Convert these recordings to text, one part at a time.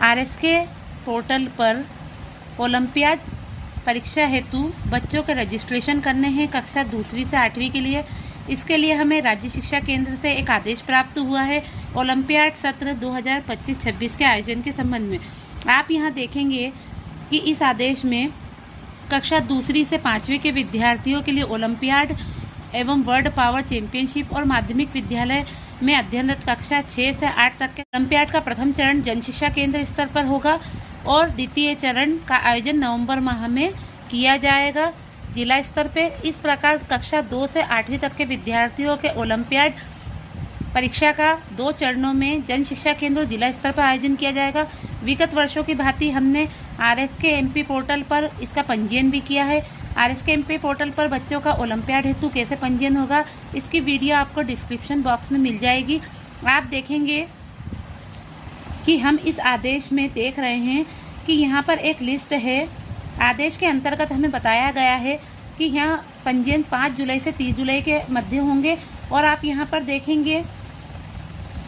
RSK portal पर olympiad परीक्षा हेतु बच्चों के रजिस्ट्रेशन करने हैं कक्षा दूसरी से 8वीं के लिए। इसके लिए हमें राज्य शिक्षा केंद्र से एक आदेश प्राप्त हुआ है ओलंपियाड सत्र 2025-26 के आयोजन के संबंध में। आप यहां देखेंगे कि इस आदेश में कक्षा दूसरी से 5वीं के विद्यार्थियों के लिए ओलंपियाड एवं वर्ल्ड पावर चैंपियनशिप और माध्यमिक विद्यालय में अध्ययनरत कक्षा 6 से 8 तक के ओलंपियाड का प्रथम चरण जन शिक्षा केंद्र स्तर पर होगा और द्वितीय चरण का आयोजन नवंबर माह में किया जाएगा जिला स्तर पे। इस प्रकार कक्षा 2 से 8वीं तक के विद्यार्थियों के ओलंपियाड परीक्षा का 2 चरणों में जन शिक्षा केंद्र और जिला स्तर पर आयोजन किया जाएगा। विगत वर्षों की भांति हमने RSK-MP पोर्टल पर इसका पंजीयन भी किया है। RSK-MP पोर्टल पर बच्चों का ओलंपियाड हेतु कैसे पंजीयन होगा, इसकी वीडियो आपको डिस्क्रिप्शन बॉक्स में मिल जाएगी। आप देखेंगे कि हम इस आदेश में देख रहे हैं कि यहाँ पर एक लिस्ट है। आदेश के अंतर्गत हमें बताया गया है कि यहाँ पंजीयन 5 जुलाई से 30 जुलाई के मध्य होंगे और आप यहाँ पर देखेंगे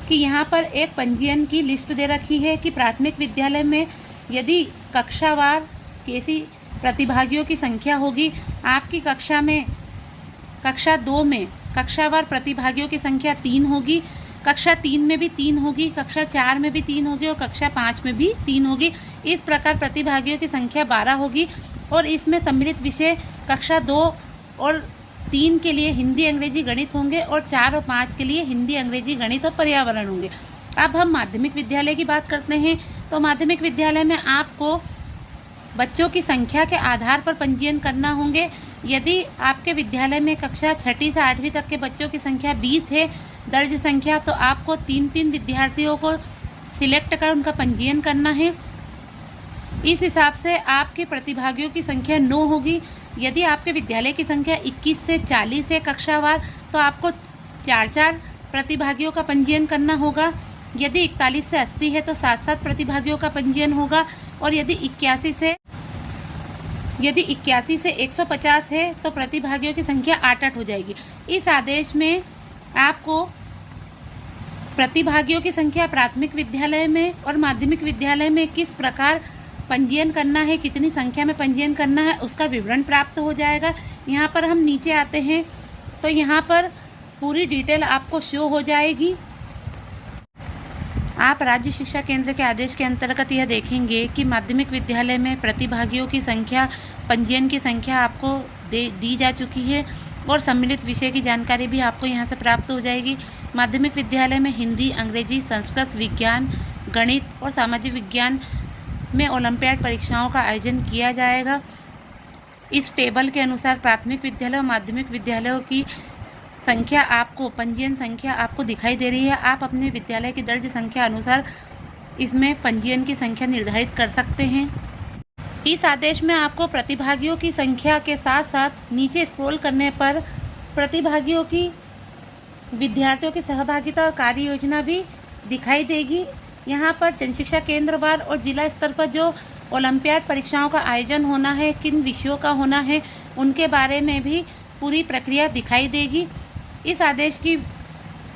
कि यहाँ पर एक पंजीयन की लिस्ट दे रखी है कि प्राथमिक विद्यालय में यदि कक्षावार कैसी प्रतिभागियों की संख्या होगी। आपकी कक्षा में कक्षा 2 में कक्षावार प्रतिभागियों की संख्या 3 होगी, कक्षा 3 में भी 3 होगी, कक्षा 4 में भी 3 होगी और कक्षा 5 में भी 3 होगी। इस प्रकार प्रतिभागियों की संख्या 12 होगी और इसमें सम्मिलित विषय कक्षा 2 और 3 के लिए हिंदी अंग्रेजी गणित होंगे और 4 और 5 के लिए हिंदी अंग्रेजी गणित और पर्यावरण होंगे। अब हम माध्यमिक विद्यालय की बात करते हैं तो माध्यमिक विद्यालय में आपको बच्चों की संख्या के आधार पर पंजीयन करना होंगे। यदि आपके विद्यालय में कक्षा 6ठी से 8वीं तक के बच्चों की संख्या 20 है दर्ज संख्या, तो आपको 3-3 विद्यार्थियों को सिलेक्ट कर उनका पंजीयन करना है। इस हिसाब से आपके प्रतिभागियों की संख्या 9 होगी। यदि आपके विद्यालय की संख्या 21 से 40 है कक्षावार, तो आपको 4-4 प्रतिभागियों का पंजीयन करना होगा। यदि 41 से 80 है तो 7-7 प्रतिभागियों का पंजीयन होगा और यदि 81 से 150 है तो प्रतिभागियों की संख्या 8-8 हो जाएगी। इस आदेश में आपको प्रतिभागियों की संख्या प्राथमिक विद्यालय में और माध्यमिक विद्यालय में किस प्रकार पंजीयन करना है, कितनी संख्या में पंजीयन करना है, उसका विवरण प्राप्त हो जाएगा। यहाँ पर हम नीचे आते हैं तो यहाँ पर पूरी डिटेल आपको शो हो जाएगी। आप राज्य शिक्षा केंद्र के आदेश के अंतर्गत यह देखेंगे कि माध्यमिक विद्यालय में प्रतिभागियों की संख्या, पंजीयन की संख्या आपको दी जा चुकी है और सम्मिलित विषय की जानकारी भी आपको यहाँ से प्राप्त हो जाएगी। माध्यमिक विद्यालय में हिंदी, अंग्रेजी, संस्कृत, विज्ञान, गणित और सामाजिक विज्ञान में ओलंपियाड परीक्षाओं का आयोजन किया जाएगा। इस टेबल के अनुसार प्राथमिक विद्यालय और माध्यमिक विद्यालयों की संख्या आपको, पंजीयन संख्या आपको दिखाई दे रही है। आप अपने विद्यालय की दर्ज संख्या अनुसार इसमें पंजीयन की संख्या निर्धारित कर सकते हैं। इस आदेश में आपको प्रतिभागियों की संख्या के साथ साथ नीचे स्क्रॉल करने पर प्रतिभागियों की, विद्यार्थियों की सहभागिता और कार्य योजना भी दिखाई देगी। यहाँ पर जन शिक्षा केंद्रवार और जिला स्तर पर जो ओलंपियाड परीक्षाओं का आयोजन होना है, किन विषयों का होना है, उनके बारे में भी पूरी प्रक्रिया दिखाई देगी। इस आदेश की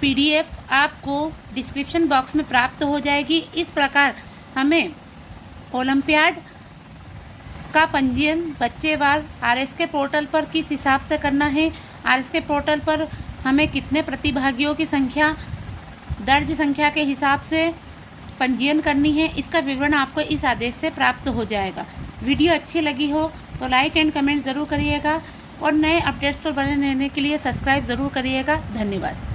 PDF आपको डिस्क्रिप्शन बॉक्स में प्राप्त हो जाएगी। इस प्रकार हमें ओलंपियाड का पंजीयन बच्चेवार RSK पोर्टल पर किस हिसाब से करना है, RSK पोर्टल पर हमें कितने प्रतिभागियों की संख्या दर्ज संख्या के हिसाब से पंजीयन करनी है, इसका विवरण आपको इस आदेश से प्राप्त हो जाएगा। वीडियो अच्छी लगी हो तो लाइक एंड कमेंट ज़रूर करिएगा और नए अपडेट्स पर बने रहने के लिए सब्सक्राइब ज़रूर करिएगा। धन्यवाद।